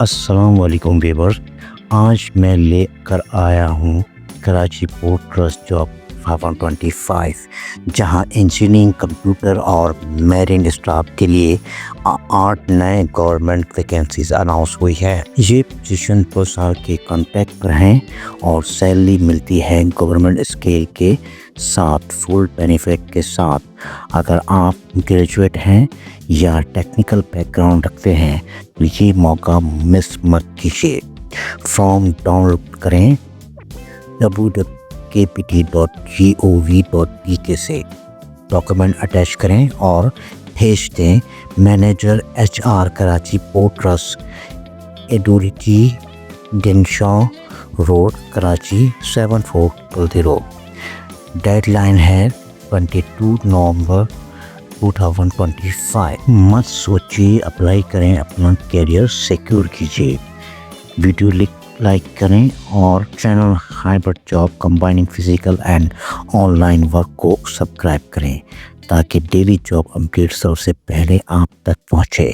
السلام علیکم ویورز، آج میں لے کر آیا ہوں کراچی پورٹ ٹرسٹ جاب 525 جہاں انجینئرنگ، کمپیوٹر اور میرین اسٹاف کے لیے 8 نئے گورنمنٹ ویکینسیز اناؤنس ہوئی ہے۔ یہ پوزیشن 2 سال کے کانٹریکٹ پر ہیں اور سیلری ملتی ہے گورنمنٹ اسکیل کے ساتھ، فل بینیفٹ کے ساتھ۔ اگر آپ گریجویٹ ہیں یا ٹیکنیکل بیک گراؤنڈ رکھتے ہیں تو یہ موقع مس مت کیجیے۔ فارم ڈاؤن لوڈ کریں www.kpt.gov.pk سے، ڈاکومنٹ اٹیچ کریں اور بھیج دیں۔ Manager HR، Karachi port trust, authority Dinshaw road, Karachi 7400۔ Deadline ہے 22 نومبر 2025۔ مت سوچیے، اپلائی کریں، اپنا کیریئر سیکیور کیجیے۔ ویڈیو لائک کریں اور channel hybrid job combining physical and online work کو سبسکرائب کریں تاکہ ڈیلی جاب اپڈیٹ سب سے پہلے آپ تک پہنچے۔